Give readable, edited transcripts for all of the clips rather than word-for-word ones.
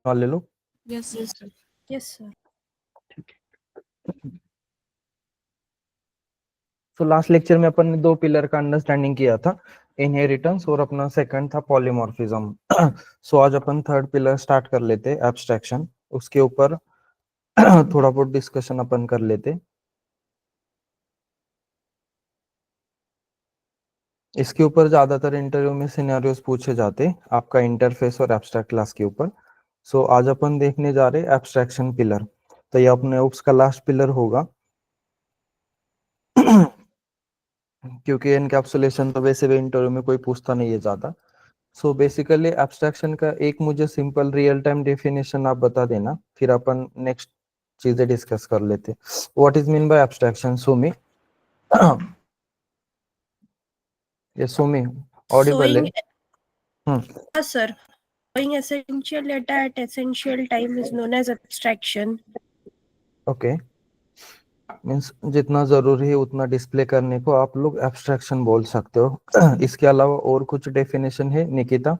और ले लो। Yes sir. Yes sir. तो लास्ट लेक्चर में अपन ने 2 पिलर का अंडरस्टैंडिंग किया था, इनहेरिटेंस और अपना सेकंड था पॉलीमॉर्फिज्म। सो आज अपन थर्ड पिलर स्टार्ट कर लेते, एब्स्ट्रैक्शन। उसके ऊपर थोड़ा बहुत डिस्कशन अपन कर लेते। इसके ऊपर ज्यादातर इंटरव्यू में सिनेरियोस पूछे जाते आपका इंटरफेस और एब्स्ट्रैक्ट क्लास के ऊपर। सो आज अपन देखने जा रहे एब्स्ट्रैक्शन पिलर। तो ये अपने उसका लास्ट पिलर होगा क्योंकि एनकैप्सुलेशन तो वैसे भी इंटरव्यू में कोई पूछता नहीं है ज्यादा। सो बेसिकली एब्स्ट्रैक्शन का एक मुझे सिंपल रियल टाइम डेफिनेशन आप बता देना, फिर अपन नेक्स्ट चीजें डिस्कस कर लेते। What is mean by abstraction, Sumi? ये सुमी ऑडिबल है? Yes, sir. Showing essential data at essential time is known as abstraction. Okay, means जितना जरूरी है उतना डिस्प्ले करने को आप लोग एब्स्ट्रैक्शन बोल सकते हो। इसके अलावा और कुछ डेफिनेशन है Nikita?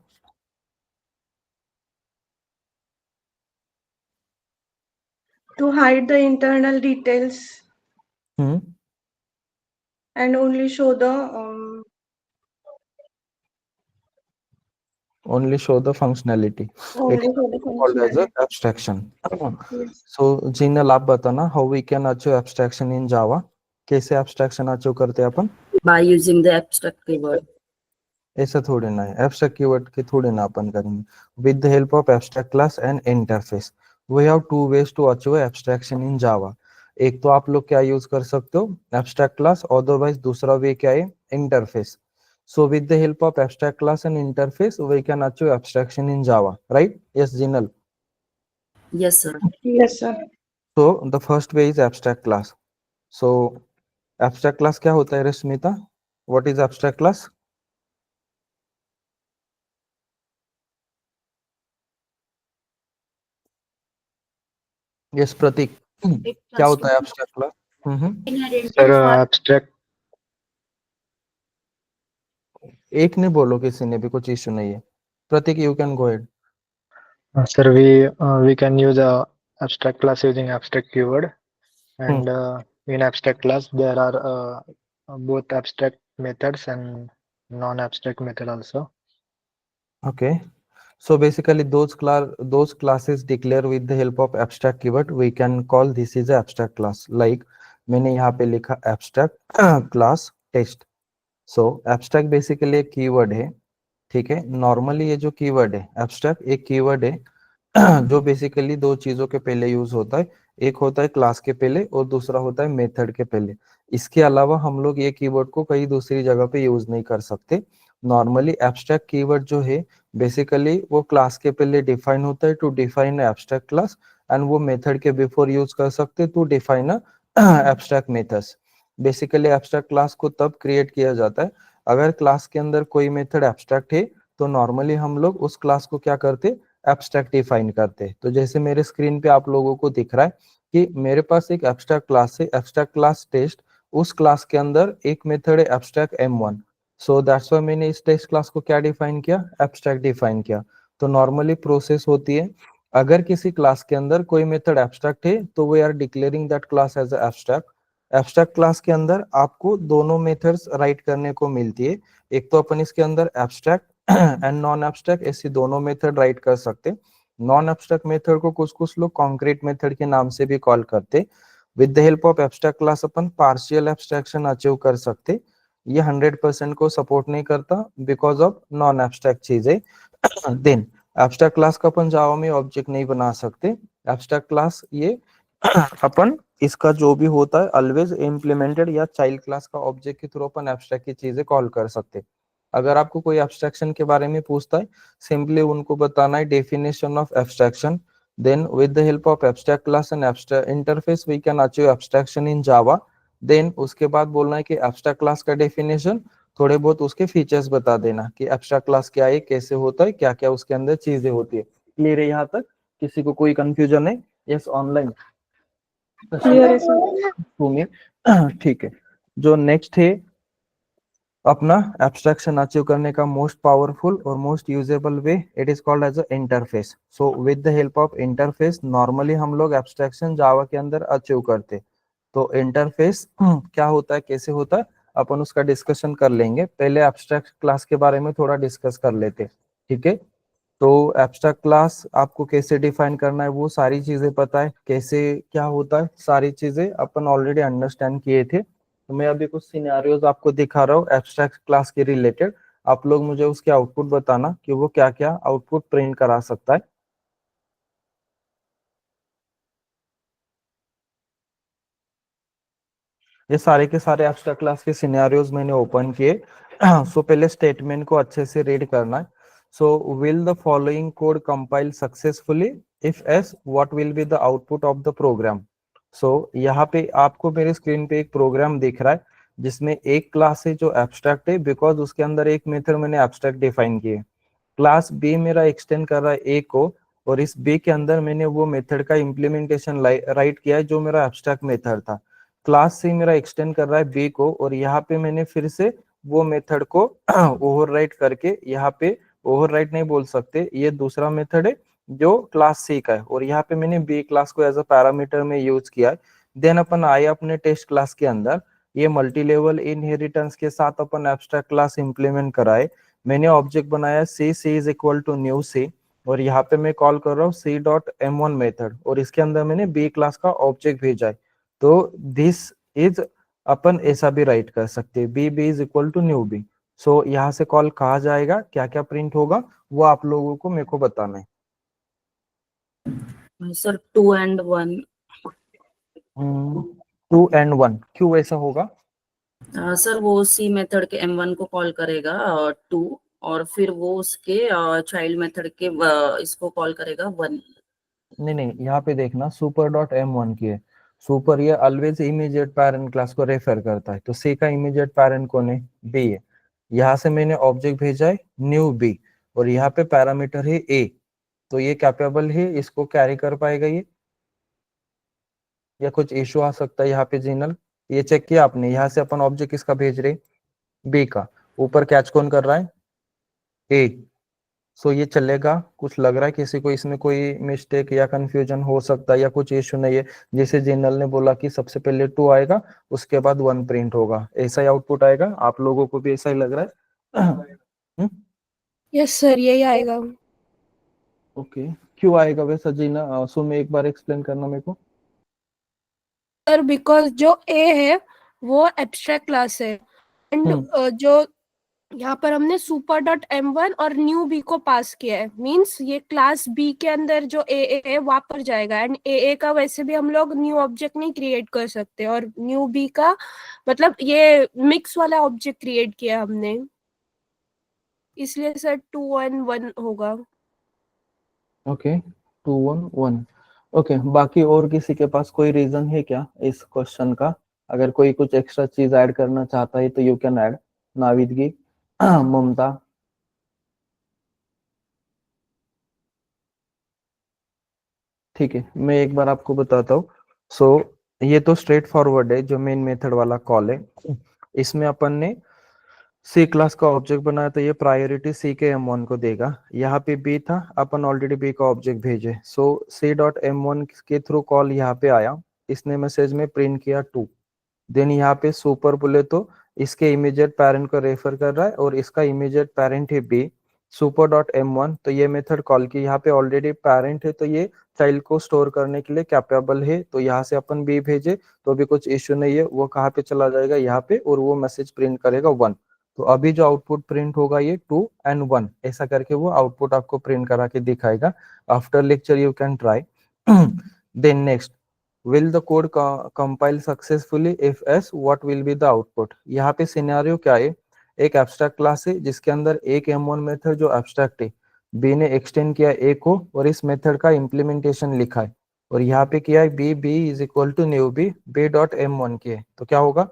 To hide the internal details and only show the only show the functionality. It is called as a abstraction. Yes. So Jinal आप बताना how we can achieve abstraction in Java. कैसे abstraction achieve करते हैं अपन? By using the abstract keyword. ऐसा थोड़ी ना है, abstract keyword की थोड़ी ना अपन करेंगे। With the help of abstract class and interface, we have two ways to achieve abstraction in Java. एक तो आप लोग क्या यूज कर सकते हो, abstract class, otherwise दूसरा वे क्या है, interface. So with the help of abstract class and interface, we can achieve abstraction in Java, right? Yes, Jinal. Yes, sir. Yes, sir. So the first way is abstract class. So abstract class क्या होता है Rashmita? What is abstract class? Yes, प्रतीक, क्या होता है abstract class? Sir abstract एक ने बोलो, किसी ने भी, कुछ इश्यू नहीं है। प्रतीक, you can go ahead. sir we can use a abstract class using abstract keyword and in abstract class there are both abstract methods and non-abstract method also. Okay. So basically those classes declare with the help of abstract keyword, we can call this is a abstract class. Like मैंने यहाँ पे लिखा abstract class test. So abstract basically एक keyword है, ठीक है। Normally ये जो कीवर्ड है abstract, एक कीवर्ड है जो बेसिकली दो चीजों के पहले यूज होता है। एक होता है क्लास के पहले और दूसरा होता है मेथड के पहले। इसके अलावा हम लोग ये कीवर्ड को कहीं दूसरी जगह पे यूज नहीं कर सकते। नॉर्मली एब्स्ट्रैक्ट कीवर्ड जो है बेसिकली वो क्लास के पहले डिफाइन होता है to define abstract class, and वो मेथड के बिफोर यूज कर सकते to define abstract methods. Basically abstract class को तब क्रिएट किया जाता है अगर क्लास के अंदर कोई मेथड एब्स्ट्रैक्ट है, तो नॉर्मली हम लोग उस क्लास को क्या करते, एब्स्ट्रैक्ट डिफाइन करते हैं। तो जैसे मेरे स्क्रीन पे आप लोगों को दिख रहा है कि मेरे पास एक एब्स्ट्रैक्ट क्लास है, एब्स्ट्रैक्ट क्लास टेस्ट। उस क्लास के अंदर एक मेथड है abstract M1। So that's why मैंने इस टेस्ट क्लास को क्या डिफाइन किया, एब्स्ट्रैक्ट डिफाइन किया। तो नॉर्मली प्रोसेस होती है, अगर किसी क्लास के अंदर कोई मेथड एब्स्ट्रैक्ट है तो we are declaring that class as abstract. Abstract class के अंदर आपको दोनों मेथड्स राइट करने को मिलती है। एक तो अपन इसके अंदर एब्स्ट्रैक्ट एंड नॉन एब्स्ट्रैक्ट ऐसी दोनों मेथड राइट कर सकते। नॉन एब्स्ट्रैक्ट मेथड को कुछ कुछ लोग कॉन्क्रीट मेथड के नाम से भी कॉल करते। With the help of abstract class upon partial abstraction achieve कर सकते। ये 100% को सपोर्ट नहीं करता बिकॉज ऑफ नॉन एब्स्ट्रैक्ट चीजें। देन एब्स्ट्रैक्ट क्लास का अपन जावा में ऑब्जेक्ट नहीं बना सकते। एब्स्ट्रैक्ट क्लास ये अपन इसका जो भी होता है ऑलवेज इम्प्लीमेंटेड या चाइल्ड क्लास का ऑब्जेक्ट के थ्रू अपन एब्स्ट्रैक्ट की चीजें कॉल कर सकते। अगर आपको कोई एब्स्ट्रैक्शन के बारे में पूछता है, सिंपली उनको बताना है definition of abstraction, then with the help of abstract class and abstract interface we can achieve abstraction in Java. Then उसके बाद बोलना है कि एब्स्ट्रैक्ट क्लास का डेफिनेशन, थोड़े बहुत उसके फीचर्स बता देना कि एब्स्ट्रैक्ट क्लास क्या है, कैसे होता है, क्या क्या उसके अंदर चीजें होती है। क्लियर है यहाँ तक? किसी को कोई कंफ्यूजन है? यस, ऑनलाइन Clear है sir. ठीक है। जो नेक्स्ट है अपना एब्स्ट्रैक्शन अचीव करने का मोस्ट पावरफुल और most usable way, it is called as a interface. So with the help of interface normally हम लोग एब्स्ट्रैक्शन जावा के अंदर अचीव करते। तो इंटरफेस क्या होता है, कैसे होता है, अपन उसका डिस्कशन कर लेंगे। पहले एब्स्ट्रैक्ट क्लास के बारे में थोड़ा डिस्कस कर लेते, ठीक है। तो एब्स्ट्रैक्ट क्लास आपको कैसे डिफाइन करना है वो सारी चीजें पता है, कैसे क्या होता है सारी चीजें अपन ऑलरेडी अंडरस्टैंड किए थे। तो मैं अभी कुछ सिनेरियोज आपको दिखा रहा हूँ एब्स्ट्रैक्ट क्लास के रिलेटेड। आप लोग मुझे उसके आउटपुट बताना कि वो क्या क्या आउटपुट प्रिंट करा सकता है। ये सारे के सारे एब्स्ट्रैक्ट क्लास के सिनेरियोज मैंने ओपन किए। सो पहले स्टेटमेंट को अच्छे से रीड करना है। So will the following code compile successfully, if yes what will be the output of the program. सो यहाँ पे आपको मेरे स्क्रीन पे एक प्रोग्राम दिख रहा है जिसमें एक क्लास है जो एब्स्ट्रैक्ट है, बिकॉज उसके अंदर एक मेथड मैंने एब्स्ट्रैक्ट डिफाइन किए। क्लास बी मेरा एक्सटेंड कर रहा है ए को, और इस बी के अंदर मैंने वो मेथड का इम्प्लीमेंटेशन राइट किया है जो मेरा एब्स्ट्रैक्ट मेथड था। क्लास सी मेरा एक्सटेंड कर रहा है बी को, और यहाँ पे मैंने फिर से वो मेथड को ओवरराइट करके, यहाँ पे ओवरराइट नहीं बोल सकते, ये दूसरा मेथड है जो क्लास सी का है, और यहाँ पे मैंने बी क्लास को एज अ पैरामीटर में यूज किया है। देन अपन आए अपने टेस्ट क्लास के अंदर, ये मल्टी लेवल इनहेरिटेंस के साथ अपन एब्स्ट्रैक्ट क्लास इंप्लीमेंट कराए। मैंने ऑब्जेक्ट बनाया C is equal to new C, और यहाँ पे मैं कॉल कर रहा हूँ C dot M one method, और इसके अंदर मैंने बी क्लास का ऑब्जेक्ट भेजा है। तो दिस इज, अपन ऐसा भी राइट कर सकते हैं, b is equal to new b. So यहाँ से कॉल कहा जाएगा, क्या क्या प्रिंट होगा वो आप लोगों को मेरे को बताना है। Sir 2 and 1। 2 and 1 क्यों ऐसा होगा? सर वो सी मेथड के M1 को कॉल करेगा 2, और फिर वो उसके चाइल्ड मेथड के इसको कॉल करेगा 1। नहीं नहीं, यहाँ पे देखना सुपर डॉट एम वन की है। सुपर ये ऑलवेज इमीडिएट पेरेंट क्लास को रेफर करता है, तो सी का इमीडिएट पेरेंट कौन है? बी है। यहाँ से मैंने ऑब्जेक्ट भेजा है न्यू बी, और यहाँ पे पैरामीटर है ए, तो ये कैपेबल है, इसको कैरी कर पाएगा ये, या कुछ इशू आ सकता है यहाँ पे जिनल? ये चेक किया आपने? यहाँ से अपन ऑब्जेक्ट किसका भेज रहे? बी का। ऊपर कैच कौन कर रहा है? ए। सो ये चलेगा? कुछ लग रहा है किसी को इसमें कोई मिस्टेक या कंफ्यूजन हो सकता है, या कुछ इशू नहीं है? जैसे जिनल ने बोला कि सबसे पहले 2 आएगा, उसके बाद 1 प्रिंट होगा, ऐसा ही आउटपुट आएगा? आप लोगों को भी ऐसा ही लग रहा है? यस सर, यही आएगा। ओके, क्यों आएगा वैसा जीना? सो मैं एक बार एक्सप्लेन करना मेरे को। सर बिकॉज जो ए है वो एब्स्ट्रैक्ट क्लास है, एंड जो यहाँ पर हमने सुपर डॉट M1 और न्यू बी को पास किया है, मींस ये क्लास बी के अंदर जो ए है वहां पर जाएगा, एंड ए का वैसे भी हम लोग न्यू ऑब्जेक्ट नहीं क्रिएट कर सकते, और न्यू बी का मतलब ये मिक्स वाला ऑब्जेक्ट क्रिएट किया हमने, इसलिए सर 2 and 1 होगा। ओके, 2 1 1। ओके, बाकी और किसी के पास कोई रीजन है क्या इस क्वेश्चन का? अगर कोई कुछ एक्स्ट्रा चीज ऐड करना चाहता है तो यू कैन ऐड। नाविदगी, ममता। ठीक है, मैं एक बार आपको बताता हूँ। सो ये तो स्ट्रेट फॉरवर्ड है, जो मेन मेथड वाला कॉल है। इसमें अपन ने सी क्लास का ऑब्जेक्ट बनाया, तो ये प्रायोरिटी सी के M1 को देगा। यहाँ पे बी था, अपन ऑलरेडी बी का ऑब्जेक्ट भेजे, सो सी डॉट M1 के थ्रू कॉल यहाँ पे आया, इसने मैसेज में प्रिंट किया 2। देन यहाँ पे सुपर बोले तो इसके इमीडिएट पेरेंट को रेफर कर रहा है, और इसका इमीडिएट पेरेंट है बी। सुपर डॉट M1, तो ये मेथड कॉल की, यहाँ पे ऑलरेडी पेरेंट है, तो ये चाइल्ड को स्टोर करने के लिए कैपेबल है, तो यहाँ से अपन बी भेजे तो भी कुछ इश्यू नहीं है। वो कहाँ पे चला जाएगा? यहाँ पे, और वो मैसेज प्रिंट करेगा 1। तो अभी जो आउटपुट प्रिंट होगा ये 2 and 1, ऐसा करके वो आउटपुट आपको प्रिंट करा के दिखाएगा। After lecture you can try. Then next, will the code compile successfully? if yes, what will be the output? यहाँ पे सिनेरियो क्या है? एक एब्स्ट्रैक्ट क्लास है जिसके अंदर एक M1 मेथड जो एब्स्ट्रैक्ट है, बी ने एक्सटेंड किया ए को, और इस मेथड का इम्प्लीमेंटेशन लिखा है, और यहाँ पे किया है B is equal to new B dot M1 की है, तो क्या होगा?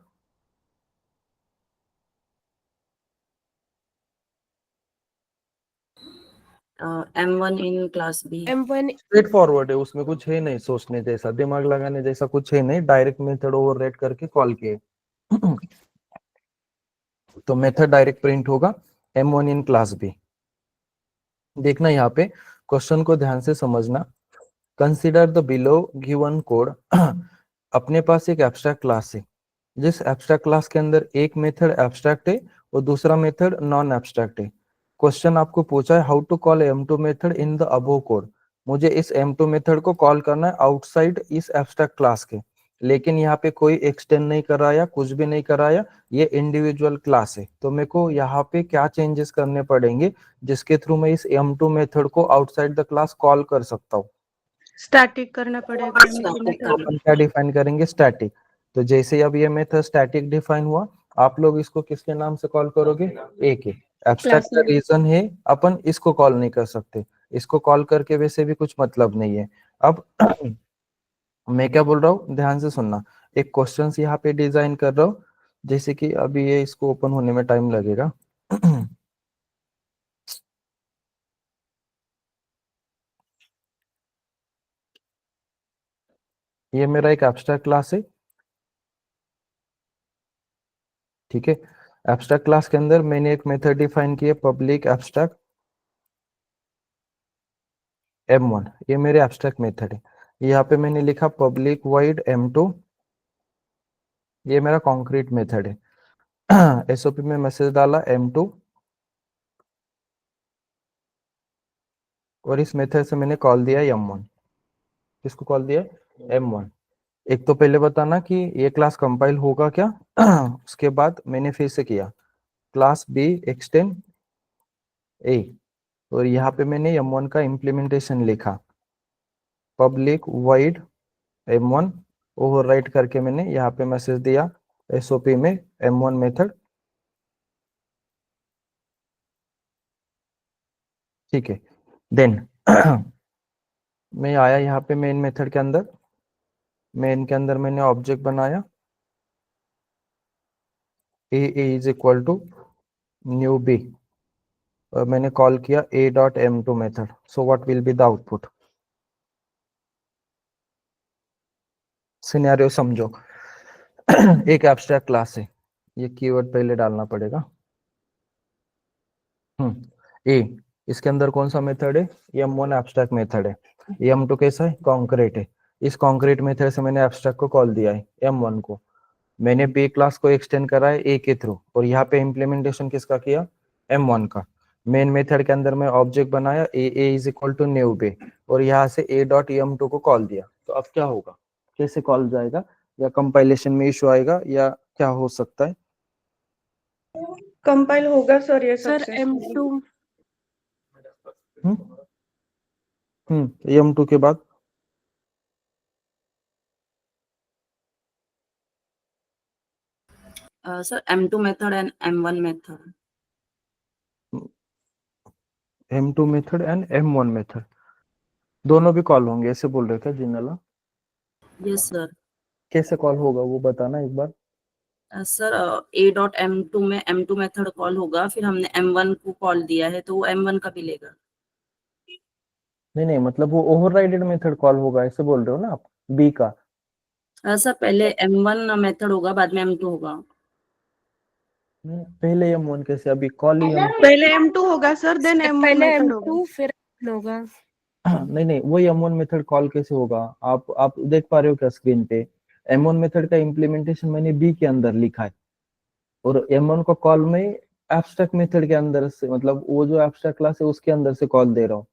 M1 in class B. M1 straightforward है, उसमें कुछ है नहीं सोचने जैसा, दिमाग लगाने जैसा कुछ है नहीं, डायरेक्ट मेथड ओवरराइट करके कॉल किए। तो मेथड डायरेक्ट प्रिंट होगा M1 इन क्लास B। देखना यहाँ पे क्वेश्चन को ध्यान से समझना। Consider the below given code. अपने पास एक एब्स्ट्रैक्ट क्लास है, जिस एब्स्ट्रैक्ट क्लास के अंदर एक मेथड एब्स्ट्रैक्ट है और दूसरा मेथड नॉन एब्स्ट्रैक्ट है। क्वेश्चन आपको पूछा है how to call M2 method in the above code. मुझे इस M2 मेथड को कॉल करना है आउटसाइड इस एब्स्ट्रैक्ट क्लास के, लेकिन यहाँ पे कोई एक्सटेंड नहीं कराया, कुछ भी नहीं कराया, ये इंडिविजुअल क्लास है। तो मेरे को यहाँ पे क्या चेंजेस करने पड़ेंगे जिसके थ्रू मैं इस M2 मेथड को आउटसाइड द क्लास कॉल कर सकता हूँ? स्टैटिक करना पड़ेगा M2 Static मेथड। करना। अपन क्या डिफाइन करेंगे? स्टैटिक। तो जैसे अब ये मेथड स्टैटिक डिफाइन हुआ, आप लोग इसको किसके नाम से कॉल करोगे? ए के। एब्स्ट्रैक्ट का Class रीजन है अपन इसको कॉल नहीं कर सकते, इसको कॉल करके वैसे भी कुछ मतलब नहीं है। अब मैं क्या बोल रहा हूँ, ध्यान से सुनना। एक क्वेश्चन यहाँ पे डिजाइन कर रहा हूँ, जैसे कि अभी ये इसको ओपन होने में टाइम लगेगा। ये मेरा एक एब्स्ट्रैक्ट क्लास है, ठीक है। एब्स्ट्रैक्ट क्लास के अंदर मैंने एक मेथड डिफाइन किया पब्लिक एब्स्ट्रैक्ट M1, ये मेरे एब्स्ट्रैक्ट मेथड है। यहाँ पे मैंने लिखा पब्लिक वाइड M2, ये मेरा कॉन्क्रीट मेथड है। एसओपी में मैसेज डाला M2 और इस मेथड से मैंने कॉल दिया M1। किसको कॉल दिया? M1। एक तो पहले बताना कि ये क्लास कंपाइल होगा क्या। उसके बाद मैंने फिर से किया क्लास B एक्सटेंड A, और यहाँ पे मैंने M1 का इम्प्लीमेंटेशन लिखा पब्लिक वाइड M1, ओवरराइट करके मैंने यहाँ पे मैसेज दिया एसओपी में M1 मेथड, ठीक है। देन मैं आया यहाँ पे मेन मेथड के अंदर, मेन के अंदर मैंने ऑब्जेक्ट बनाया a is equal to new b, और मैंने कॉल किया a.m2 method. So what will be the output? Scenario समझो। एक एब्स्ट्रैक्ट क्लास है, ये कीवर्ड पहले डालना पड़ेगा। ए, इसके अंदर कौन सा मेथड है? M1 एब्स्ट्रैक्ट मेथड है। M2 कैसा है? कॉन्क्रीट है। इस कॉन्क्रीट मेथड से मैंने एब्स्ट्रैक्ट को कॉल दिया है M1 को। मैंने बी क्लास को एक्सटेंड करा है ए के थ्रू, और यहाँ पे इम्प्लीमेंटेशन किसका किया? M1 का। मेन मेथड के अंदर मैं ऑब्जेक्ट बनाया a is equal to new बे, और यहाँ से a.m2 को कॉल दिया। तो अब क्या होगा, कैसे कॉल जाएगा? या कंपाइलेशन में इशू आएगा या क्या हो सकता है? कंपाइल होगा सर ये सर सक्सेसफुली। M2 M2 के बाद Sir, M2 method and M1 method. M2 method and M1 method दोनों भी कॉल होंगे, ऐसे बोल रहे थे जिनला? Yes, sir. कैसे कॉल होगा वो बताना एक बार। सर a.m2 में M2 मेथड कॉल होगा, फिर हमने M1 को कॉल दिया है तो वो M1 का भी लेगा। नहीं नहीं, मतलब वो ओवरराइडेड मेथड कॉल होगा, ऐसे बोल रहे हो ना आप? बी का सर पहले M1 मेथड होगा, बाद में M2 होगा। पहले M1 कैसे? अभी कॉल ही पहले M2 होगा सर, देन M1 पहले मेथड होगा। M2 फिर होगा। नहीं नहीं, वही M1 मेथड कॉल कैसे होगा? आप देख पा रहे हो क्या स्क्रीन पे? M1 मेथड का इम्प्लीमेंटेशन मैंने बी के अंदर लिखा है, और M1 का कॉल में एब्स्ट्रैक्ट मेथड के अंदर से, मतलब वो जो एब्स्ट्रैक्ट क्लास है उसके अंदर से कॉल दे रहा हूँ।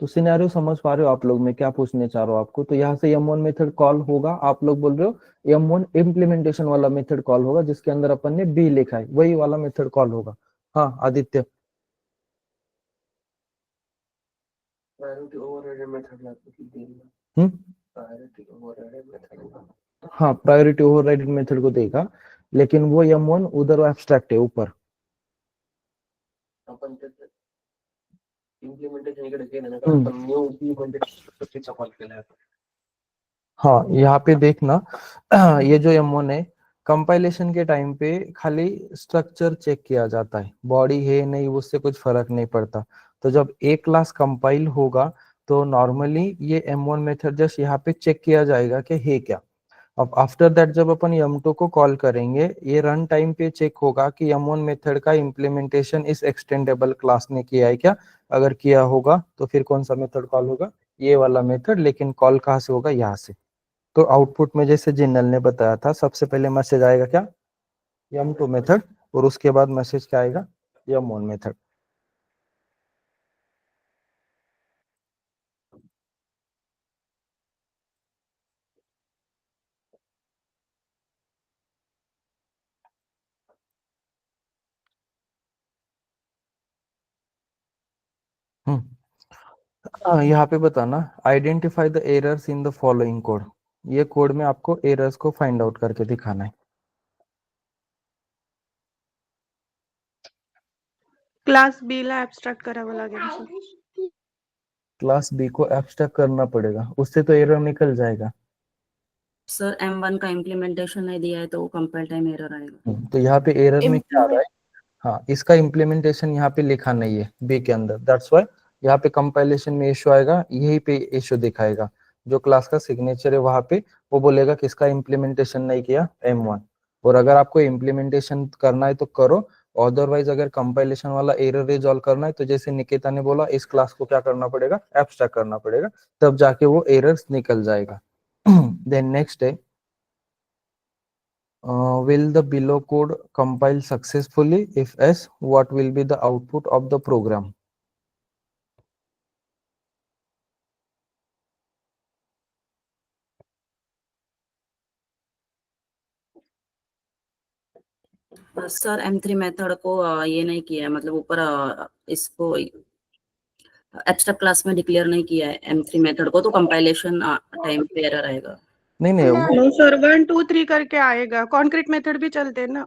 तो सिनेरियो समझ पा रहे हो आप लोग? मैं क्या पूछने चाह रहा हूँ आपको? तो यहाँ से M1 मेथड कॉल होगा, आप लोग बोल रहे हो M1 इम्प्लीमेंटेशन वाला मेथड कॉल होगा, जिसके अंदर अपन ने बी लिखा है, वही वाला मेथड कॉल होगा। हाँ आदित्य। हाँ, प्रायोरिटी ओवरराइड मेथड को देगा, लेकिन वो M1 उधर एब्स्ट्रैक्ट है ऊपर। हाँ, यहाँ पे देखना, ये जो M1 है, कंपाइलेशन के टाइम पे खाली स्ट्रक्चर चेक किया जाता है, बॉडी है नहीं उससे कुछ फर्क नहीं पड़ता। तो जब एक क्लास कंपाइल होगा तो नॉर्मली ये M1 मेथड जस्ट यहाँ पे चेक किया जाएगा कि है क्या। अब आफ्टर दैट जब अपन m2 को कॉल करेंगे, ये रन टाइम पे चेक होगा कि m1 मेथड का इम्प्लीमेंटेशन इस एक्सटेंडेबल क्लास ने किया है क्या। अगर किया होगा तो फिर कौन सा मेथड कॉल होगा, ये वाला मेथड, लेकिन कॉल कहाँ से होगा, यहाँ से। तो आउटपुट में जैसे जिनल ने बताया था, सबसे पहले मैसेज आएगा क्या, m2 मेथड, और उसके बाद मैसेज क्या आएगा, m1 मेथड। यहाँ पे बताना, identify the errors in the following code. ये कोड में आपको एरर्स को फाइंड आउट करके दिखाना है। क्लास बी ला ऍब्स्ट्रॅक्ट करावं लागेल सर. क्लास बी को एब्स्ट्रैक्ट करना पड़ेगा, उससे तो एरर निकल जाएगा। सर M1 का इम्प्लीमेंटेशन नहीं दिया है तो कंपाइल टाइम एरर आएगा। तो यहाँ पे एरर में क्या आ रहा है, हाँ इसका इम्प्लीमेंटेशन यहाँ पे लिखा नहीं है बी के अंदर, दैट्स व्हाई यहाँ पे कंपाइलेशन में इशू आएगा, यही पे इशू दिखाएगा। जो क्लास का सिग्नेचर है वहां पे वो बोलेगा किसका इम्प्लीमेंटेशन नहीं किया, M1। और अगर आपको इम्प्लीमेंटेशन करना है तो करो, अदरवाइज अगर कंपाइलेशन वाला एरर रिजॉल्व करना है तो जैसे निकिता ने बोला, इस क्लास को क्या करना पड़ेगा, एब्स्ट्रैक्ट करना पड़ेगा, तब जाके वो एरर्स निकल जाएगा। देन नेक्स्ट है, will the below code compile successfully? If yes, what will be the output of the program? Sir M3 method को ये नहीं किया है, मतलब ऊपर इसको एब्स्ट्रैक्ट क्लास में डिक्लेयर नहीं किया है M3 मेथड को, तो कंपाइलेशन टाइम पे एरर आएगा। नहीं नहीं नो सर 1 2 3 करके आएगा. कॉन्क्रीट मेथड भी चलते हैं ना.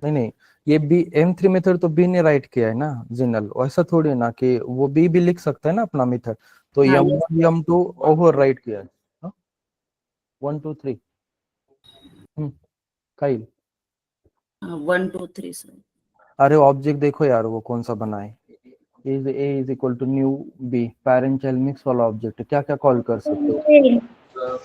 नहीं, ये बी M3 मेथड तो बी ने राइट किया है ना जिनल, ऐसा थोड़ी ना कि वो बी भी लिख सकता है ना अपना मेथड, तो हाँ, M1 M2 ओवर राइट किया है। 1 2 3 काइल, 1 2 3 सर। अरे ऑब्जेक्ट देखो यार वो कौन सा बना है, is A is equal to new B, parent child mix वाला ऑब्जेक्ट है, क्या क्या कॉल कर सकते हो।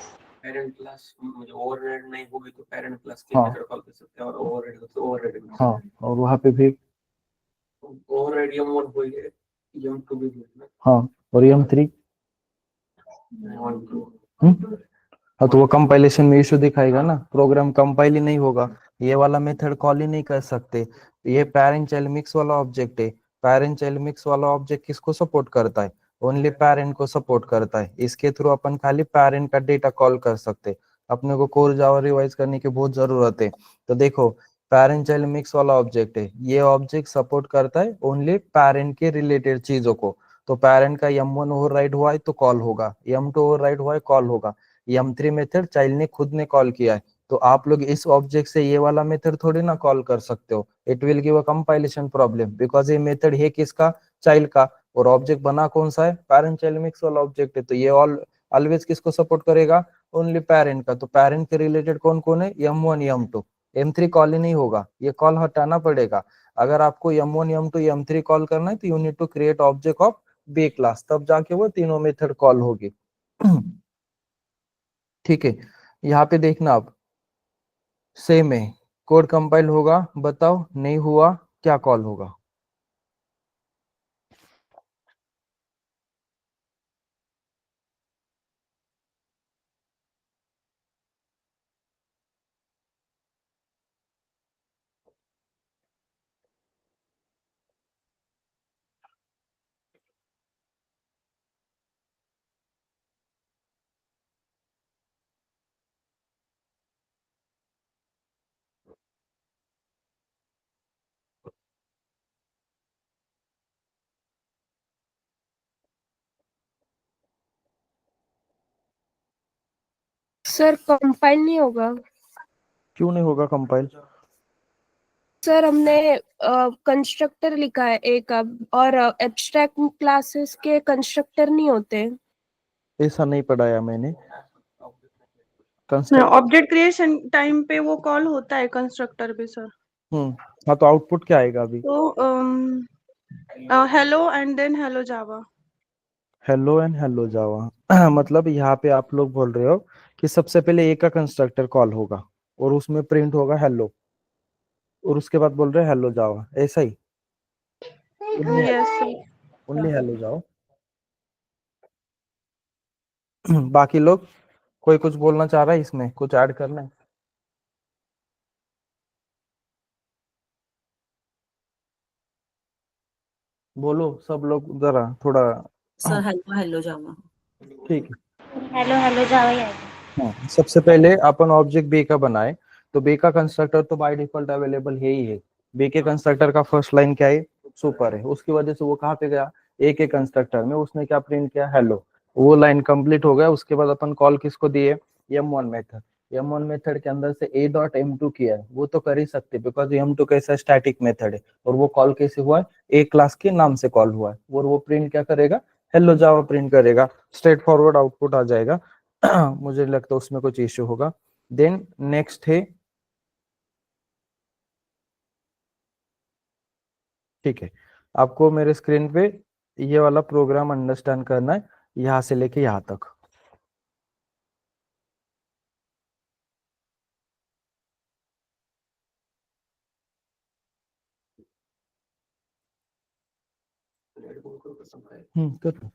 पेरेंट क्लास मुझे ओवरराइड नहीं होगी तो पेरेंट क्लास के हाँ। मेथड कॉल कर सकते हैं, और ओवरराइड हो तो ओवरराइड। हाँ, और वहां पे भी ओवरराइड M1 हुई है, M2 भी हुई है। हाँ, और M3 M1 हाँ, तो वो कंपाइलेशन में इशू दिखाएगा ना, प्रोग्राम कंपाइल ही नहीं होगा, ये वाला मेथड कॉल ही नहीं कर सकते। ये पेरेंट चाइल्ड मिक्स वाला ऑब्जेक्ट है, पेरेंट चाइल्ड मिक्स वाला ऑब्जेक्ट किसको सपोर्ट करता है, ओनली पेरेंट को सपोर्ट करता है, इसके थ्रू अपन खाली पेरेंट का डेटा कॉल कर सकते। अपने को कोर जावा रिवाइज करने की बहुत जरूरत है। तो देखो, पेरेंट चाइल्ड मिक्स वाला ऑब्जेक्ट है, ये ऑब्जेक्ट सपोर्ट करता है ओनली पेरेंट के रिलेटेड चीजों को। तो पेरेंट का M1 ओवरराइड हुआ है तो कॉल होगा, M2 ओवरराइड हुआ है कॉल होगा, M3 मेथड चाइल्ड ने खुद ने कॉल किया है, तो आप लोग इस ऑब्जेक्ट से ये वाला मेथड थोड़ी ना कॉल कर सकते हो। It will give a compilation problem, because ये मेथड है किसका, चाइल्ड का, और ऑब्जेक्ट बना कौन सा है, पेरेंट चाइल्ड मिक्स वाला ऑब्जेक्ट है, तो ये ऑलवेज किसको सपोर्ट करेगा, ओनली पेरेंट का। तो पेरेंट के रिलेटेड कौन कौन है, M1 M2, M3 कॉल ही नहीं होगा, ये कॉल हटाना पड़ेगा। अगर आपको M1 M2 M3 कॉल करना है तो you need to create object of B class, तब जाके वो तीनों मेथड कॉल होगी। ठीक है, यहाँ पे देखना आप, सेम है, कोड कंपाइल होगा, बताओ नहीं हुआ क्या कॉल होगा। सर कंपाइल नहीं होगा। क्यों नहीं होगा कंपाइल, सर हमने कंस्ट्रक्टर लिखा है एक अब, और एब्स्ट्रैक्ट क्लासेस के कंस्ट्रक्टर नहीं होते। ऐसा नहीं पढ़ाया मैंने। कंस्ट्रक्ट, ऑब्जेक्ट क्रिएशन टाइम पे वो कॉल होता है कंस्ट्रक्टर भी सर. हाँ, तो आउटपुट क्या आएगा अभी, तो hello and then hello Java. Hello and hello Java मतलब यहाँ पे आप लोग बोल रहे हो कि सबसे पहले ए का कंस्ट्रक्टर कॉल होगा और उसमें प्रिंट होगा हेलो, और उसके बाद बोल रहे हैं हेलो जावा, ऐसा ही? Yes, sir. ओनली हेलो जाओ। बाकी लोग, कोई कुछ बोलना चाह रहा है, इसमें कुछ ऐड करना है? बोलो सब लोग जरा थोड़ा। सर हेलो हेलो जावा। ठीक है। हेलो हेलो जावा ही आएगा। हाँ, सबसे पहले अपन ऑब्जेक्ट बी का बनाए, तो बी का कंस्ट्रक्टर तो बाय डिफॉल्ट अवेलेबल है ही है। बी के कंस्ट्रक्टर का फर्स्ट लाइन क्या है? सुपर है, उसकी वजह से वो कहाँ पे गया? ए के कंस्ट्रक्टर में, उसने क्या प्रिंट किया? हेलो। वो लाइन कंप्लीट हो गया, उसके बाद अपन कॉल किसको दिए? M1 method. M1 मेथड के अंदर से a.m2 किया है, वो तो कर ही सकते बिकॉज m2 कैसा स्टैटिक मेथड है, और वो कॉल कैसे हुआ है? ए क्लास के नाम से कॉल हुआ है, और वो प्रिंट क्या करेगा? हेलो जावा प्रिंट करेगा, स्ट्रेट फॉरवर्ड आउटपुट आ जाएगा। मुझे नहीं लगता उसमें कुछ इश्यू होगा। देन नेक्स्ट है, ठीक है, आपको मेरे स्क्रीन पे ये वाला प्रोग्राम अंडरस्टैंड करना है, यहाँ से लेके यहाँ तक। कर लो।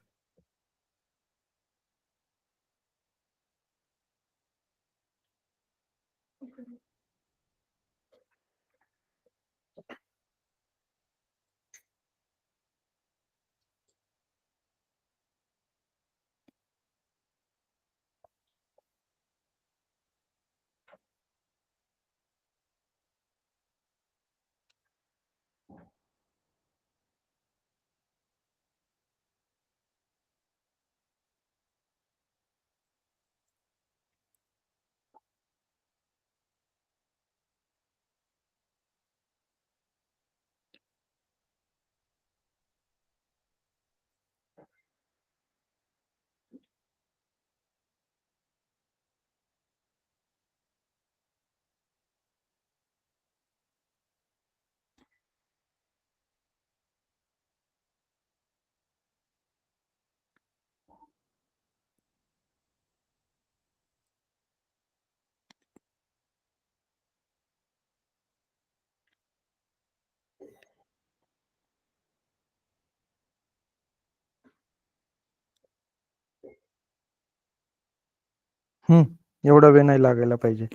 एवढा वेळ नाही लागायला पाहिजे.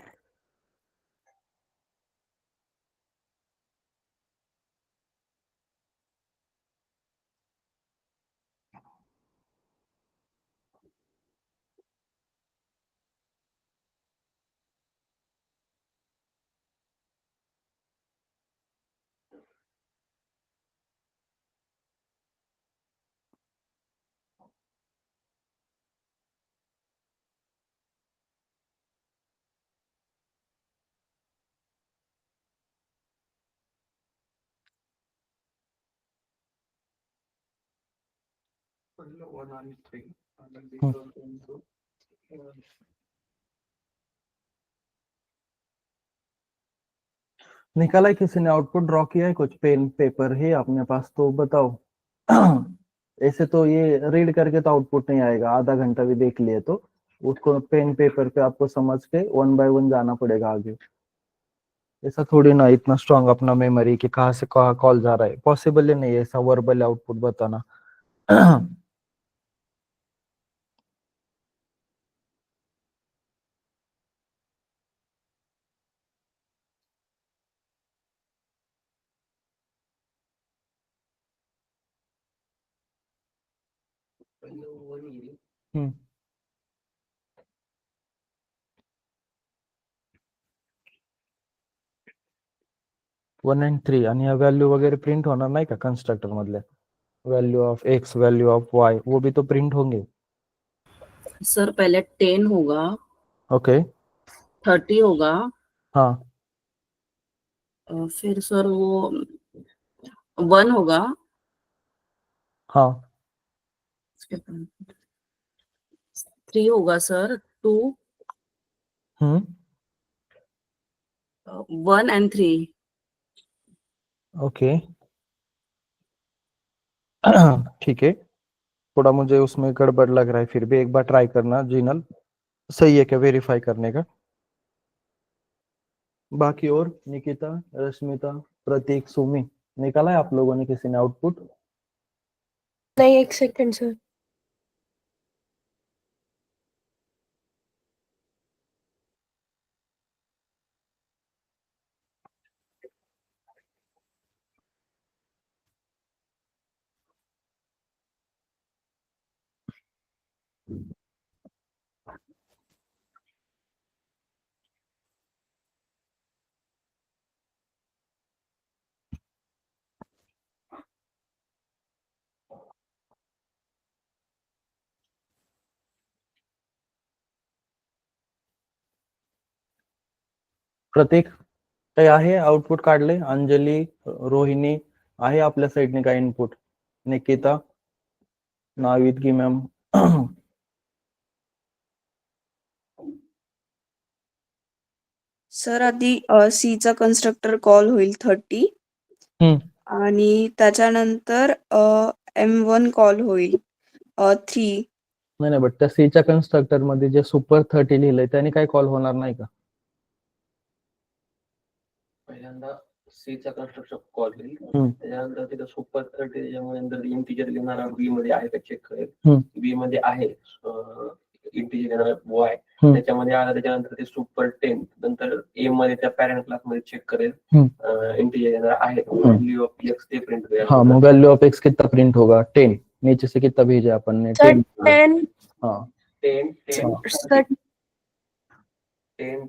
निकाला है किसी ने? आउटपुट ड्रॉ किया है? कुछ पेन पेपर है अपने पास तो बताओ। ऐसे तो ये रीड करके तो आउटपुट नहीं आएगा, आधा घंटा भी देख लिए तो उसको पेन पेपर पे आपको समझ के 1 बाय 1 जाना पड़ेगा आगे। ऐसा थोड़ी ना इतना स्ट्रांग अपना मेमोरी कि कहाँ से कहाँ कॉल जा रहा है, पॉसिबल ही नहीं है ऐसा वर्बल आउटपुट बताना। हम्म 1 आणि 3 आणि या व्हॅल्यू वगैरे प्रिंट होणार नाही का कंस्ट्रक्टर मधले? Value of X, value of Y, वो भी तो प्रिंट होंगे। सर पहले 10 होगा, ओके 30 होगा, हाँ फिर सर वो 1 होगा, हाँ 3 होगा सर, 2, हम्म 1 and 3। ओके ठीक है, थोड़ा मुझे उसमें गड़बड़ लग रहा है, फिर भी एक बार ट्राई करना जिनल, सही है क्या वेरीफाई करने का। बाकी और निकिता, रश्मिता, प्रतीक, सुमी, निकाला है आप लोगों ने किसी ने आउटपुट? नहीं, एक सेकंड सर। प्रतीक काही आहे आउटपुट काढले? अंजली, रोहिणी आहे आपल्या साईडने काय इनपुट? निकिता, नाविदगी मॅम सर आधी सी चा कन्स्ट्रक्टर कॉल होईल 30 आणि त्याच्यानंतर M1 कॉल होईल 3. नाही नाही, बट त्या सीच्या कन्स्ट्रक्टर मध्ये जे सुपर 30 लिहिलंय त्याने काय कॉल होणार नाही का? पहिल्यांदा सी चा कन्स्ट्रक्शन कॉल होईल, हम्म. त्याच्यानंतर तिथं सुपर 30 त्याच्यामुळे नंतर इंटिजर घेणारा बी मध्ये आहे का चेक करेल. हम्म. बी मध्ये आहे इंटिजर घेणारा वाय, हम्म. त्याच्यामध्ये आला त्याच्यानंतर ते सुपर 10 नंतर ए मध्ये त्या पॅरेंट क्लास मध्ये चेक करेल इंटिजर घेणारा आहे व्हॅल्यू ऑफ एक्स ते प्रिंट करेल. हाँ, वैल्यू ऑफ एक्स कितना प्रिंट होगा? 10 नीचे से कितना भेजा अपन ने? सर 10 10 हाँ 10 सर 10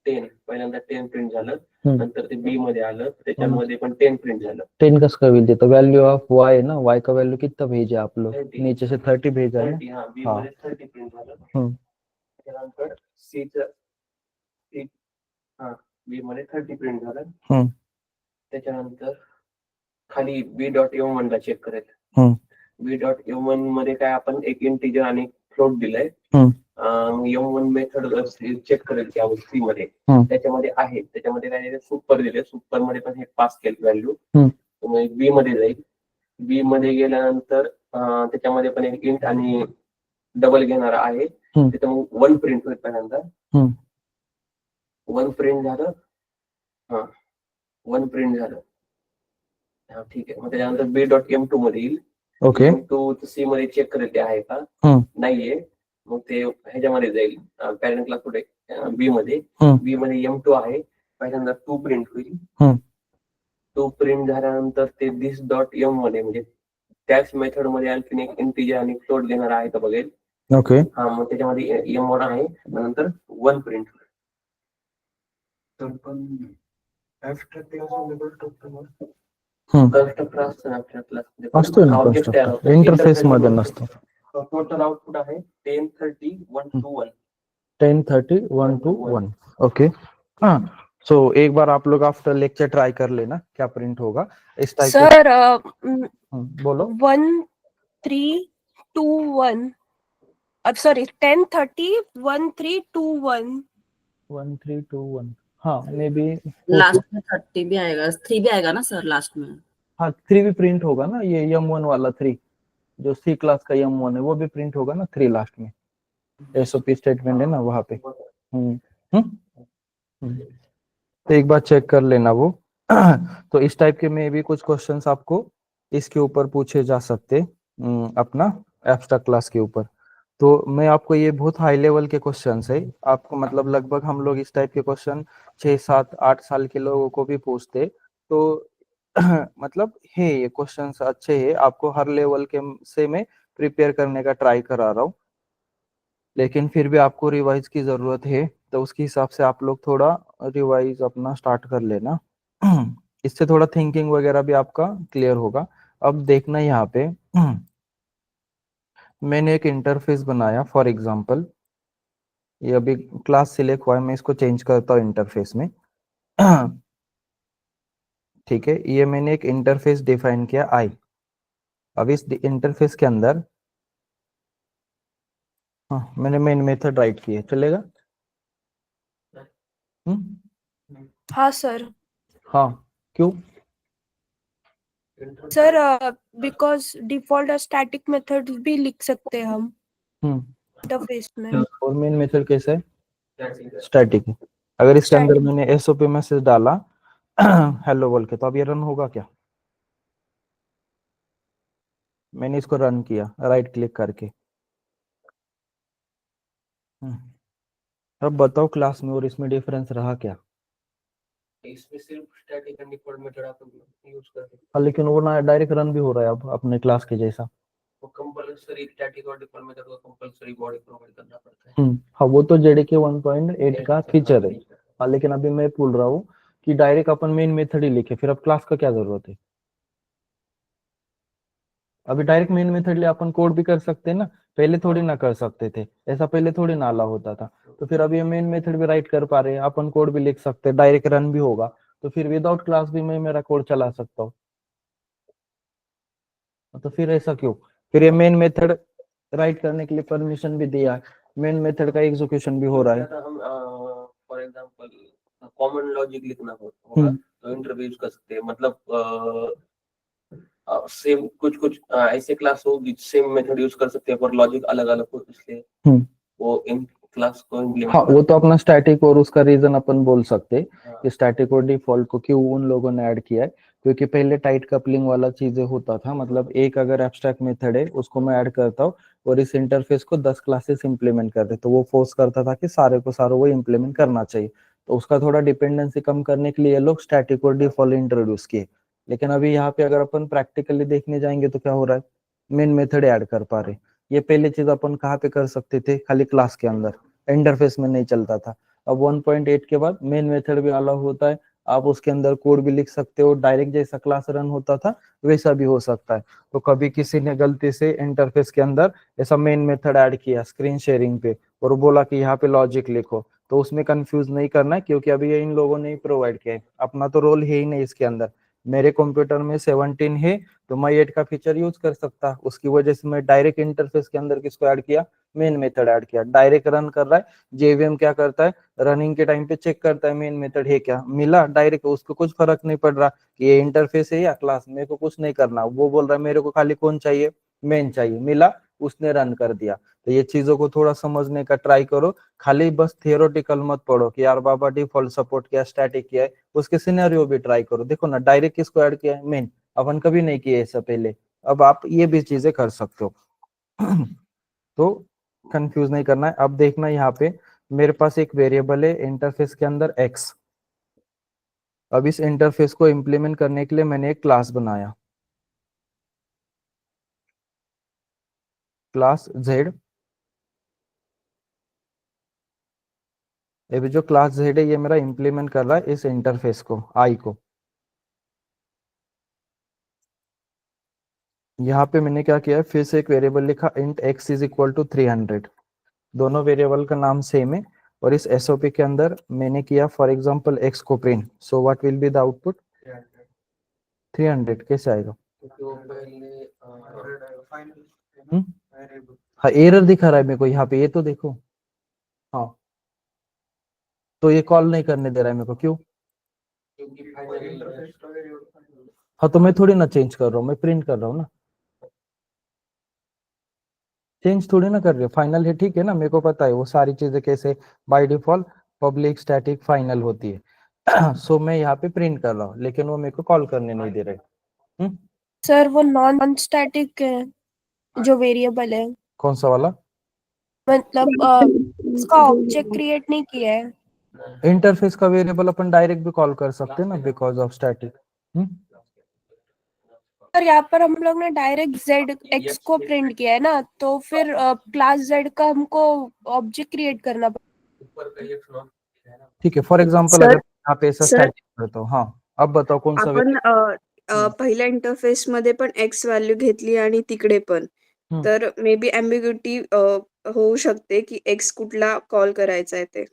10 पहिल्यांदा 10 प्रिंट झालं, हम्म. नंतर ते बी मध्ये आलं, त्याच्यामध्ये पण 10 प्रिंट झालं. 10 का स्क्वायर विल देता वैल्यू ऑफ वाई है ना, वाई का वैल्यू कितना भेजा आप लोग? 30. नीचे से 30 भेजा है 30 हा बी हाँ. मध्ये 30 प्रिंट झालं. हम्म. त्यानंतर हा बी मध्ये 30 प्रिंट झालं. हम्म. त्याच्यानंतर खाली बी डॉट एम वन ला चेक करेल. हम्म. बी डॉट एम वन मध्ये काय आपण एक इंटिजर आणि फ्लोट दिलाय. हम्म. एम वन मेथड चेक करेल त्या सी मध्ये त्याच्यामध्ये आहे, त्याच्यामध्ये काय सुपर दिले, सुपर मध्ये पण हे पास केलं व्हॅल्यू, बी मध्ये जाईल. बी मध्ये गेल्यानंतर त्याच्यामध्ये पण एक इंट आणि डबल घेणारा आहे, तिथं मग 1 प्रिंट होईल पहिल्यांदा. 1 प्रिंट झालं, हा 1 प्रिंट झालं, हा ठीक आहे. मग त्याच्यानंतर बी डॉट एम टू मध्ये येईल. ओके. टू सी मध्ये चेक करेल ते आहे का, नाहीये, मग ते ह्याच्यामध्ये जाईल पॅरेंट क्लास कुठे बी मध्ये. बी मध्ये M2 आहे, पहिल्यांदा 2 प्रिंट होईल. 2 प्रिंट झाल्यानंतर ते दिस डॉट एम मध्ये म्हणजे त्याच मेथड मध्ये आणखीन एक इंटिजर आणि फ्लोट घेणार आहे का बघेल. ओके. हा मग त्याच्यामध्ये M1 आहे, नंतर 1 प्रिंट होईल. तर पण abstract class मध्ये constructor असतं ना abstract class मध्ये, असतो ना object तयार होतो. इंटरफेस मध्ये नसतो. टोटल आउटपुट आहे 10 30 1 2 1. 10 30 1 2 1 ओके. हाँ, सो एक बार आप लोग आफ्टर लेक्चर ट्राई कर लेना क्या प्रिंट होगा इस टाइप के। सर बोलो 1 3 2 1 अब सॉरी 10 30 1 3 2 1 1 3 2 1 हाँ मे बी लास्ट में 30 भी आएगा, 3 भी आएगा ना सर लास्ट में? हाँ 3 भी प्रिंट होगा ना, ये M1 वाला 3 जो सी क्लास का M1 है वो भी प्रिंट होगा ना 3 लास्ट में, SOP स्टेटमेंट है ना वहाँ पे। तो एक बार चेक कर लेना वो। तो इस टाइप के में भी कुछ क्वेश्चंस आपको इसके ऊपर पूछे जा सकते अपना एब्स्ट्रैक्ट क्लास के ऊपर। तो मैं आपको ये बहुत हाई लेवल के क्वेश्चंस है, आपको मतलब लगभग हम लोग इस टाइप के क्वेश्चन 6 7 8 साल के लोगों को भी पूछते, तो मतलब है ये क्वेश्चंस अच्छे है, आपको हर लेवल के से मैं प्रिपेयर करने का ट्राई करा रहा हूँ, लेकिन फिर भी आपको रिवाइज की जरूरत है, तो उसके हिसाब से आप लोग थोड़ा रिवाइज अपना स्टार्ट कर लेना। इससे थोड़ा थिंकिंग वगैरह भी आपका क्लियर होगा। अब देखना यहाँ पे मैंने एक इंटरफेस बनाया फॉर एग्जांपल, ये अभी क्लास सिलेक्ट हुआ है, मैं इसको चेंज करता हूँ इंटरफेस में। ठीक है, ये मैंने एक इंटरफेस डिफाइन किया आई। अब इस इंटरफेस के अंदर हाँ मैंने मेन मेथड राइट किए, चलेगा? हाँ सर। हाँ क्यों? Sir because default static method भी लिख सकते हैं हम इंटरफेस में। और मेन मेथड कैसा है? स्टैटिक है। अगर इसके अंदर Static. मैंने एसओपी मैसेज डाला हेलो बोल के, तो अब ये रन होगा क्या? मैंने इसको रन किया राइट क्लिक करके। अब बताओ क्लास में और इसमें डिफरेंस रहा क्या? इसमें सिर्फ स्टैटिक एंड डिफॉल्ट मेथड आप यूज करते हैं। हाँ, लेकिन वो ना डायरेक्ट रन भी हो रहा है अब अपने क्लास के जैसा। वो कंपलसरी स्टैटिक और डिफॉल्ट मेथड को कंपलसरी बॉडी प्रोवाइड करना पड़ता है। हाँ, वो तो जेडीके 1.8 का फीचर है। हाँ, लेकिन अभी मैं बोल रहा हूँ कि डायरेक्ट अपन मेन मेथड ही लिखे, फिर अब क्लास का क्या जरूरत है? अभी डायरेक्ट मेन मेथड ले अपन कोड भी कर सकते हैं ना, पहले थोड़ी ना कर सकते थे ऐसा, पहले थोड़ी ना अलाउ होता था। तो फिर अभी मेन मेथड भी राइट कर पा रहे हैं अपन, कोड भी लिख सकते हैं, डायरेक्ट रन भी होगा, तो फिर विदाउट क्लास भी मैं मेरा कोड चला सकता हूँ। तो फिर ऐसा क्यों? फिर ये मेन मेथड राइट करने के लिए परमिशन भी दिया, मेन मेथड का एग्जीक्यूशन भी हो रहा है। हम फॉर एग्जांपल कॉमन लॉजिक लिखना होगा तो इंटरव्यूज कर सकते हैं। मतलब सेम कुछ कुछ ऐसे क्लास होगी सेम मेथड यूज कर सकते हैं पर लॉजिक अलग अलग हो, इसलिए वो इन क्लास को implement हाँ, वो तो अपना स्टैटिक और उसका रीजन अपन बोल सकते हाँ। कि स्टैटिक और डिफॉल्ट को क्यों उन लोगों ने ऐड किया है, क्योंकि पहले टाइट कपलिंग वाला चीजें होता था। मतलब एक अगर एब्स्ट्रैक्ट मेथड है उसको मैं ऐड करता हूँ और इस इंटरफेस को 10 क्लासेस इंप्लीमेंट करते, तो वो फोर्स करता था कि सारे को सारा वो इंप्लीमेंट करना चाहिए। तो उसका थोड़ा डिपेंडेंसी कम करने के लिए ये लोग स्टैटिक और डिफॉल्ट इंट्रोड्यूस किए। लेकिन अभी यहाँ पे अगर अपन प्रैक्टिकली देखने जाएंगे तो क्या हो रहा है? मेन मेथड ऐड कर पा रहे। ये पहले चीज अपन कहाँ पे कर सकते थे? खाली क्लास के अंदर, इंटरफेस में नहीं चलता था। अब 1.8 के बाद मेन मेथड भी अलाउ होता है, आप उसके अंदर कोड भी लिख सकते हो, डायरेक्ट जैसा क्लास रन होता था वैसा भी हो सकता है। तो कभी किसी ने गलती से इंटरफेस के अंदर ऐसा मेन मेथड ऐड किया स्क्रीन शेयरिंग पे और बोला कि यहाँ पे लॉजिक लिखो, तो उसमें कंफ्यूज नहीं करना है, क्योंकि अभी ये इन लोगों ने प्रोवाइड किया है, अपना तो रोल है ही नहीं इसके अंदर। मेरे कंप्यूटर में 17 है तो मैं 8 का फीचर यूज कर सकता, उसकी वजह से मैं डायरेक्ट इंटरफेस के अंदर किसको ऐड किया? मेन मेथड ऐड किया। डायरेक्ट रन कर रहा है, जेवीएम क्या करता है? रनिंग के टाइम पे चेक करता है मेन मेथड है क्या, मिला डायरेक्ट, उसको कुछ फर्क नहीं पड़ रहा कि ये इंटरफेस है या क्लास, मेरे को कुछ नहीं करना। वो बोल रहा है मेरे को खाली कौन चाहिए? मेन चाहिए, मिला, उसने रन कर दिया। तो ये चीजों को थोड़ा समझने का ट्राई करो, खाली बस थियोरेटिकल मत पढ़ो कि यार बाबा डिफॉल्ट सपोर्ट किया, स्टैटिक किया है, उसके सिनेरियो भी ट्राई करो। देखो ना, डायरेक्ट किसको ऐड किया है? मेन। अपन कभी नहीं किए ऐसा पहले, अब आप ये भी चीजें कर सकते हो। तो कंफ्यूज नहीं करना है। अब देखना यहाँ पे मेरे पास एक वेरिएबल है इंटरफेस के अंदर x। अब इस इंटरफेस को इंप्लीमेंट करने के लिए मैंने एक क्लास बनाया, क्लास z। ये भी जो क्लास z है ये मेरा इंप्लीमेंट कर रहा है इस इंटरफेस को, i को। यहाँ पे मैंने क्या किया है, फिर से एक वेरिएबल लिखा int x is equal to 300। दोनों वेरिएबल का नाम सेम है और इस एसओपी के अंदर मैंने किया फॉर एग्जांपल x को print, so what will be the output? 300। कैसे आएगा? हाँ, एरर दिखा रहा है मेरे को यहाँ पे, ये तो देखो। हाँ, तो ये कॉल नहीं करने दे रहा है मेरे को, क्यों? हाँ, तो मैं थोड़ी ना चेंज कर रहा हूँ, मैं प्रिंट कर रहा हूँ ना, चेंज थोड़ी ना कर रहे हो। फाइनल है, ठीक है ना, मेरे को पता है वो सारी चीजें कैसे by default public static final होती है। सो मैं यहाँ पे प्रिंट कर रहा हूँ, लेकिन वो मेरे को कॉल करने नहीं दे रहे। सर वो नॉन स्टैटिक है जो वेरिएबल है, कौन सा वाला? मतलब उसका ऑब्जेक्ट क्रिएट नहीं किया है। इंटरफेस का वेरिएबल अपन डायरेक्ट भी कॉल कर सकते हैं ना, बिकॉज ऑफ स्टैटिक। और यहाँ पर हम लोग ने डायरेक्ट z x को प्रिंट किया है ना, तो फिर क्लास z का हमको ऑब्जेक्ट क्रिएट करना पड़ेगा। ठीक है, फॉर एग्जांपल अगर यहाँ पे ऐसा स्टैटिक करता हूँ। हाँ, अब बताओ कौन सा आपण पहिल्या इंटरफेस मध्ये पण एक्स व्हॅल्यू घेतली आणि तिकडे पण, तर मे बी एम्बिग्युटी होऊ शकते की एक्स कुठला कॉल करायचा आहे ते.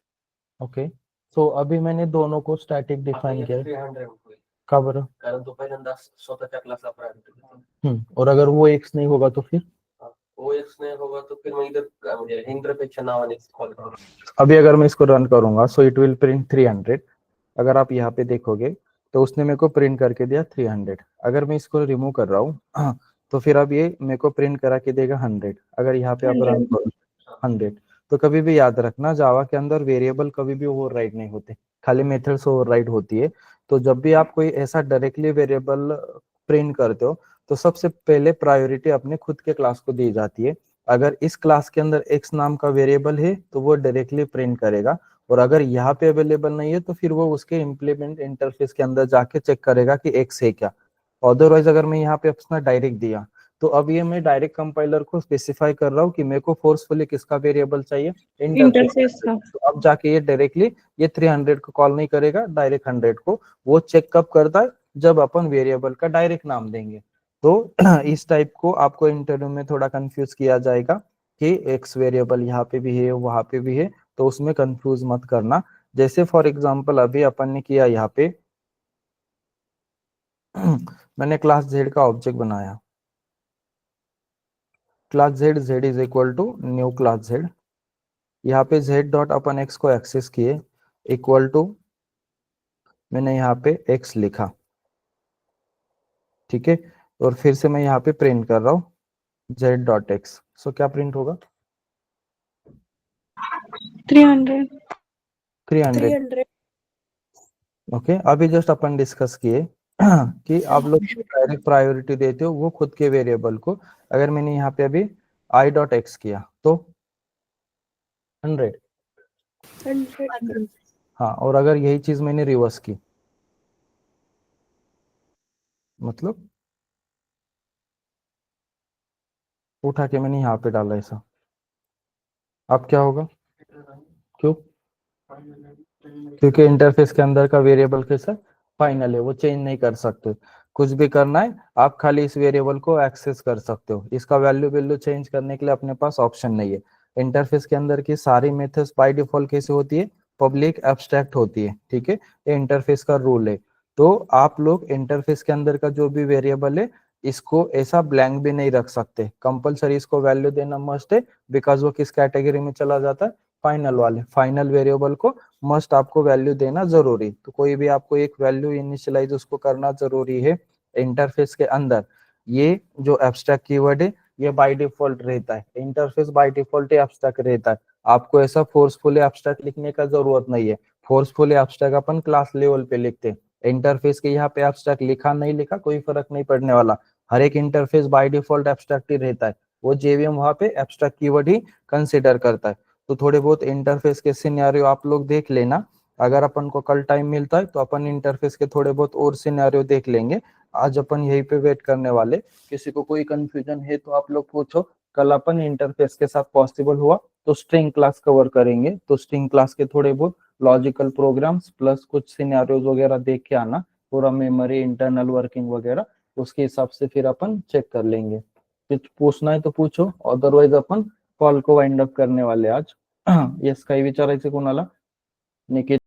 ओके, सो अभी मैंने दोनों को स्टैटिक डिफाइन किया है। का बरं? कारण तो पहिल्यांदा स्वतःच्या क्लासला प्रायोरिटी. और अगर वो एक्स नहीं होगा तो फिर? ओएक्स नहीं होगा तो फिर मैं इधर म्हणजे इंटरफेसच्या नावाने कॉल करूंगा. अभी अगर मैं इसको रन करूंगा सो इट विल प्रिंट 300। अगर आप यहाँ पे देखोगे तो उसने मेरे को प्रिंट करके दिया 300। अगर मैं इसको रिमूव कर रहा हूँ तो फिर अब ये मेरे को प्रिंट करा के देगा 100। अगर यहाँ पे आप रन करो 100। तो कभी भी याद रखना, जावा के अंदर वेरिएबल कभी भी ओवरराइड नहीं होते, खाली मेथड्स ओवरराइड होती है। तो जब भी आप कोई ऐसा डायरेक्टली वेरिएबल प्रिंट करते हो तो सबसे पहले प्रायोरिटी अपने खुद के क्लास को दी जाती है। अगर इस क्लास के अंदर x नाम का वेरिएबल है तो वो डायरेक्टली प्रिंट करेगा, और अगर यहाँ पे अवेलेबल नहीं है तो फिर वो उसके इम्प्लीमेंट इंटरफेस के अंदर जाके चेक करेगा कि x है क्या। अदरवाइज अगर मैं यहाँ पे अपना डायरेक्ट दिया तो अब ये मैं डायरेक्ट कंपाइलर को स्पेसिफाई कर रहा हूँ कि मेरे को फोर्सफुली किसका वेरिएबल चाहिए, इंटरफेस का। तो अब जाके ये डायरेक्टली ये 300 को कॉल नहीं करेगा, डायरेक्ट 100 को वो चेक कब करता है, जब अपन वेरिएबल का डायरेक्ट नाम देंगे। तो इस टाइप को आपको इंटरव्यू में थोड़ा कंफ्यूज किया जाएगा कि एक्स वेरिएबल यहाँ पे भी है वहां पे भी है, तो उसमें कंफ्यूज मत करना। जैसे फॉर एग्जांपल अभी अपन ने किया यहाँ पे मैंने क्लास जेड का ऑब्जेक्ट बनाया, class Z, Z is equal to new class Z. यहाँ पे z डॉट अपन x को एक्सेस किए इक्वल टू मैंने यहाँ पे x लिखा, ठीक है। और फिर से मैं यहाँ पे प्रिंट कर रहा हूँ z डॉट एक्स। सो क्या प्रिंट होगा 300। 300। 300। ओके, अभी जस्ट अपन डिस्कस किए कि आप लोग डायरेक्ट प्रायोरिटी देते हो वो खुद के वेरिएबल को। अगर मैंने यहाँ पे अभी i डॉट एक्स किया तो 100। 100। हाँ, और अगर यही चीज मैंने रिवर्स की, मतलब उठा के मैंने यहाँ पे डाला ऐसा, अब क्या होगा? क्यों? क्योंकि इंटरफेस के अंदर का वेरिएबल कैसा फाइनल है, वो चेंज नहीं कर सकते। कुछ भी करना है आप खाली इस वेरिएबल को एक्सेस कर सकते हो, इसका वैल्यू चेंज करने के लिए अपने पास ऑप्शन नहीं है। इंटरफेस के अंदर की सारी मेथड्स बाय डिफॉल्ट कैसे होती है, पब्लिक एब्स्ट्रैक्ट होती है, ठीक है। ये इंटरफेस का रूल है। तो आप लोग इंटरफेस के अंदर का जो भी वेरिएबल है इसको ऐसा ब्लैंक भी नहीं रख सकते, कंपलसरी इसको वैल्यू देना मस्ट है, बिकॉज वो किस कैटेगरी में चला जाता है, फाइनल वाले। फाइनल वेरिएबल को मस्ट आपको वैल्यू देना जरूरी, तो कोई भी आपको एक वैल्यू इनिशियलाइज उसको करना जरूरी है इंटरफेस के अंदर। ये जो एब्स्ट्रैक्ट कीवर्ड है ये बाय डिफॉल्ट रहता है, इंटरफेस बाय डिफॉल्ट एब्स्ट्रैक्ट रहता है, आपको ऐसा फोर्सफुली एब्स्ट्रैक्ट लिखने का जरूरत नहीं है। फोर्सफुली एब्स्ट्रैक्ट अपन क्लास लेवल पे लिखते हैं, इंटरफेस के यहाँ पे एब्स्ट्रैक्ट लिखा नहीं लिखा कोई फर्क नहीं पड़ने वाला, हर एक इंटरफेस बाय डिफॉल्ट एब्स्ट्रैक्ट ही रहता है, वो जेवीएम वहां पे एब्स्ट्रैक्ट कीवर्ड ही कंसीडर करता है। तो थोड़े बहुत इंटरफेस के सिनेरियो आप लोग देख लेना, अगर अपन को कल टाइम मिलता है तो अपन इंटरफेस के थोड़े बहुत और सिनेरियो देख लेंगे। आज अपन यहीं पे वेट करने वाले, किसी को कोई कंफ्यूजन है तो आप लोग पूछो। कल अपन इंटरफेस के साथ पॉसिबल हुआ तो स्ट्रिंग क्लास कवर करेंगे, तो स्ट्रिंग क्लास के थोड़े बहुत लॉजिकल प्रोग्राम्स प्लस कुछ सिनेरियोज वगैरह देख के आना, पूरा मेमोरी इंटरनल वर्किंग वगैरह उसके हिसाब से फिर अपन चेक कर लेंगे। कुछ पूछना है तो पूछो, अदरवाइज अपन कॉल को वाइंड अप करने वाले आज। यस, काही विचारायचं कोणाला? निकित?